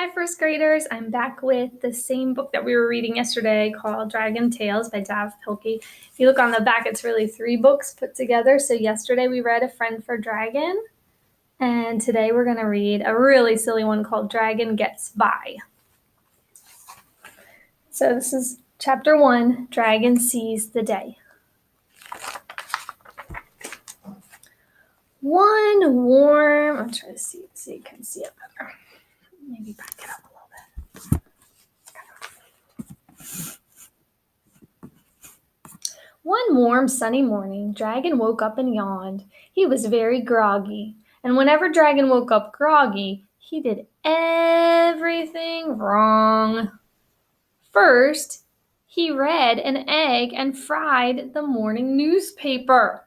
Hi, first graders. I'm back with the same book that we were reading yesterday called Dragon Tales by Dav Pilkey. If you look on the back, it's really 3 books put together. So yesterday we read A Friend for Dragon, and today we're going to read a really silly one called Dragon Gets By. So this is chapter 1, Dragon Sees the Day. One warm, I'm trying to see so you can see it better. Maybe back it up a little bit. One warm, sunny morning, Dragon woke up and yawned. He was very groggy, and whenever Dragon woke up groggy, he did everything wrong. First, he read an egg and fried the morning newspaper.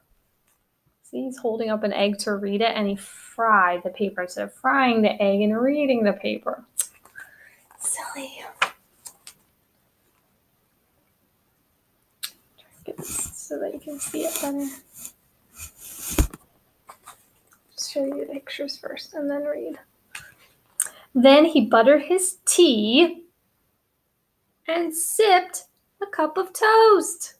See, he's holding up an egg to read it, and he fried the paper instead of frying the egg and reading the paper. Silly. So that you can see it better. Just show you the pictures first and then read. Then he buttered his tea and sipped a cup of toast.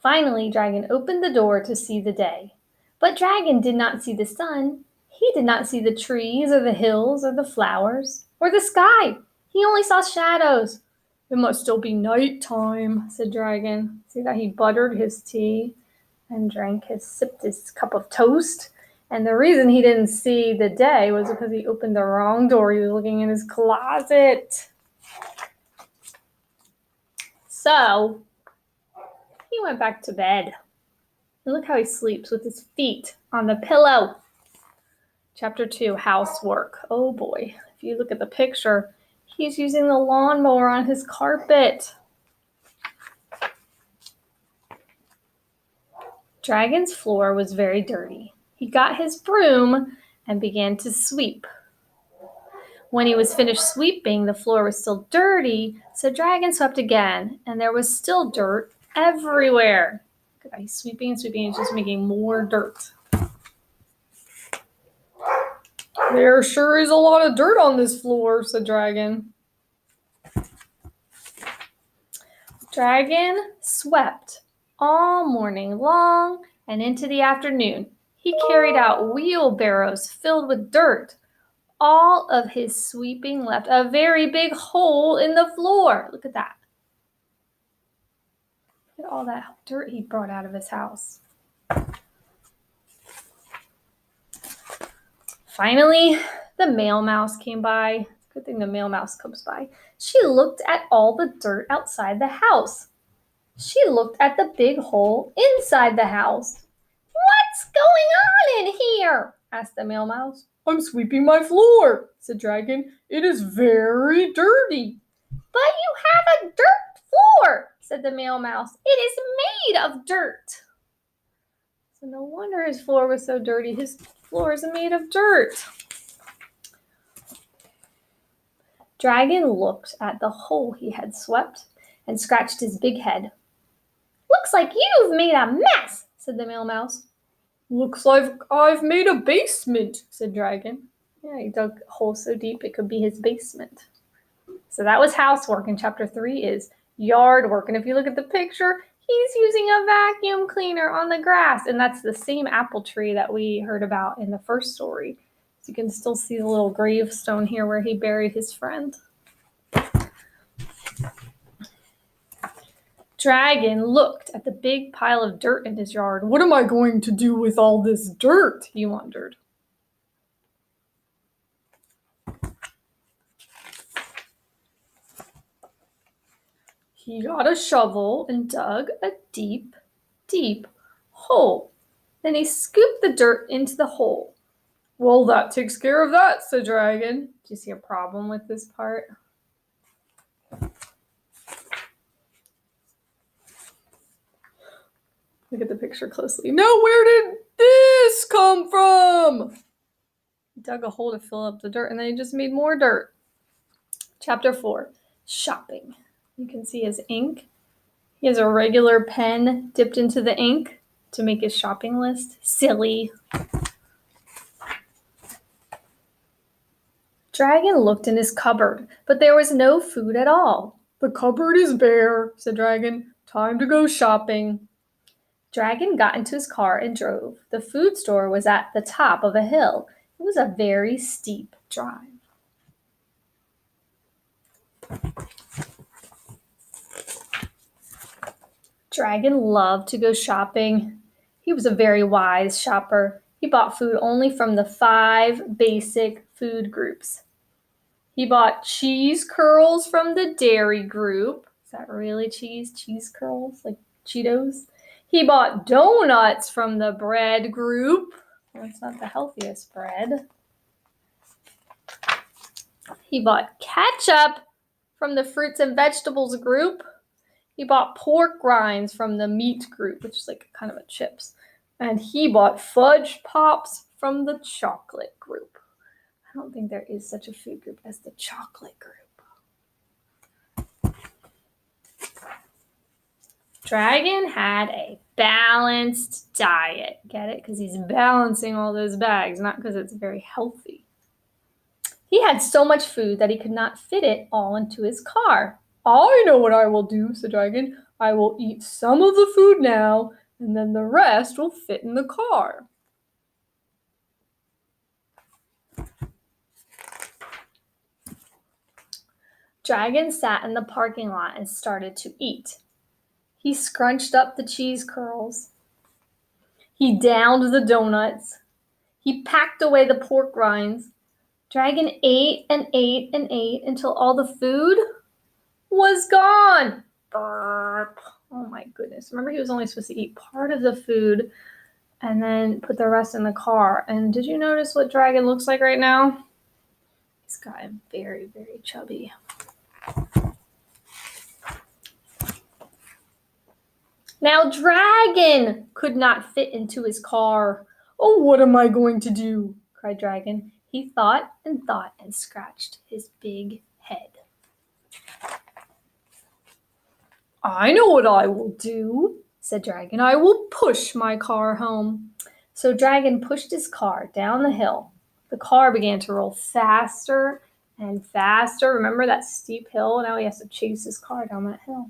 Finally, Dragon opened the door to see the day. But Dragon did not see the sun. He did not see the trees or the hills or the flowers or the sky. He only saw shadows. It must still be nighttime, said Dragon. See that he buttered his tea and sipped his cup of toast. And the reason he didn't see the day was because he opened the wrong door. He was looking in his closet. So he went back to bed. And look how he sleeps with his feet on the pillow. Chapter 2, Housework. Oh boy, if you look at the picture, he's using the lawnmower on his carpet. Dragon's floor was very dirty. He got his broom and began to sweep. When he was finished sweeping, the floor was still dirty, so Dragon swept again, and there was still dirt everywhere. Look at that, he's sweeping and sweeping, and just making more dirt. There sure is a lot of dirt on this floor, said Dragon. Dragon swept all morning long and into the afternoon. He carried out wheelbarrows filled with dirt. All of his sweeping left a very big hole in the floor. Look at that. Look at all that dirt he brought out of his house. Finally, the Mail Mouse came by. Good thing the Mail Mouse comes by. She looked at all the dirt outside the house. She looked at the big hole inside the house. What's going on in here? Asked the Mail Mouse. I'm sweeping my floor, said Dragon. It is very dirty. But you have a dirt floor, said the Mail Mouse. It is made of dirt. So no wonder his floor was so dirty. His floor is made of dirt. Dragon looked at the hole he had swept and scratched his big head. Looks like you've made a mess, said the Mail Mouse. Looks like I've made a basement, said Dragon. Yeah, he dug a hole so deep it could be his basement. So that was housework, and chapter 3 is yard work. And if you look at the picture, he's using a vacuum cleaner on the grass. And that's the same apple tree that we heard about in the first story. So you can still see the little gravestone here where he buried his friend. Dragon looked at the big pile of dirt in his yard. What am I going to do with all this dirt? He wondered. He got a shovel and dug a deep, deep hole. Then he scooped the dirt into the hole. Well, that takes care of that, said Dragon. Do you see a problem with this part? Look at the picture closely. Now, where did this come from? He dug a hole to fill up the dirt, and then he just made more dirt. Chapter 4, Shopping. You can see his ink. He has a regular pen dipped into the ink to make his shopping list. Silly. Dragon looked in his cupboard, but there was no food at all. "The cupboard is bare," said Dragon. "Time to go shopping." Dragon got into his car and drove. The food store was at the top of a hill. It was a very steep drive. Dragon loved to go shopping. He was a very wise shopper. He bought food only from the 5 basic food groups. He bought cheese curls from the dairy group. Is that really cheese? Cheese curls? Like Cheetos? He bought donuts from the bread group. Well, it's not the healthiest bread. He bought ketchup from the fruits and vegetables group. He bought pork rinds from the meat group, which is like kind of a chips. And he bought fudge pops from the chocolate group. I don't think there is such a food group as the chocolate group. Dragon had a balanced diet. Get it? Because he's balancing all those bags, not because it's very healthy. He had so much food that he could not fit it all into his car. "I know what I will do," said Dragon. "I will eat some of the food now, and then the rest will fit in the car." Dragon sat in the parking lot and started to eat. He scrunched up the cheese curls. He downed the donuts. He packed away the pork rinds. Dragon ate and ate and ate until all the food was gone. Burp. Oh my goodness. Remember, he was only supposed to eat part of the food and then put the rest in the car. And did you notice what Dragon looks like right now? He's gotten very, very chubby. Now Dragon could not fit into his car. "Oh, what am I going to do?" cried Dragon. He thought and scratched his big head. "I know what I will do," said Dragon. "I will push my car home." So Dragon pushed his car down the hill. The car began to roll faster and faster. Remember that steep hill? Now he has to chase his car down that hill.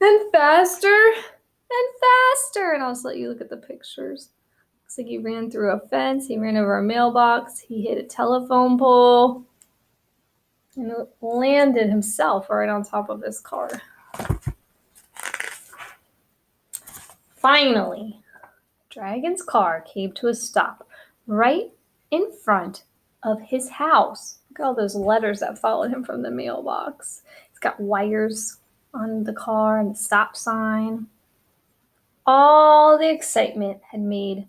And faster and faster. And I'll just let you look at the pictures. Looks like he ran through a fence. He ran over a mailbox. He hit a telephone pole. And landed himself right on top of his car. Finally, Dragon's car came to a stop right in front of his house. Look at all those letters that followed him from the mailbox. He's got wires on the car and the stop sign. All the excitement had made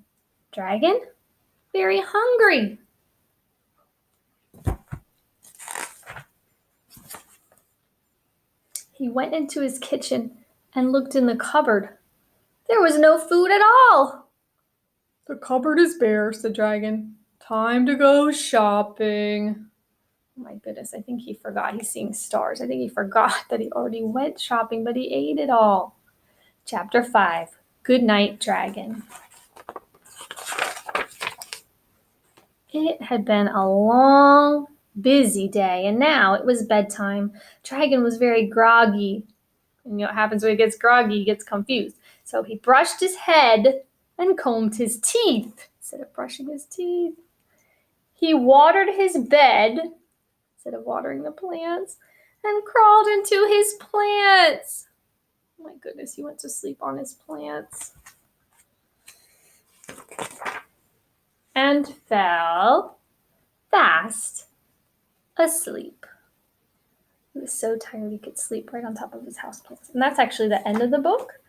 Dragon very hungry. He went into his kitchen and looked in the cupboard. There was no food at all. "The cupboard is bare," said Dragon. "Time to go shopping." Oh my goodness, I think he forgot. He's seeing stars. I think he forgot that he already went shopping, but he ate it all. Chapter 5, Good Night, Dragon. It had been a long, busy day, and now it was bedtime. Dragon was very groggy. And you know what happens when he gets groggy? He gets confused. So he brushed his head and combed his teeth instead of brushing his teeth. He watered his bed instead of watering the plants and crawled into his plants. Oh my goodness, he went to sleep on his plants. And fell fast asleep. He was so tired he could sleep right on top of his houseplants. And that's actually the end of the book.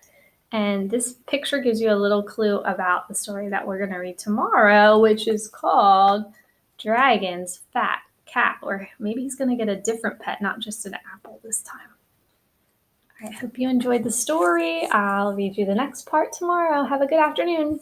And this picture gives you a little clue about the story that we're going to read tomorrow, which is called Dragon's Fat Cat. Or maybe he's going to get a different pet, not just an apple this time. I hope you enjoyed the story. I'll read you the next part tomorrow. Have a good afternoon.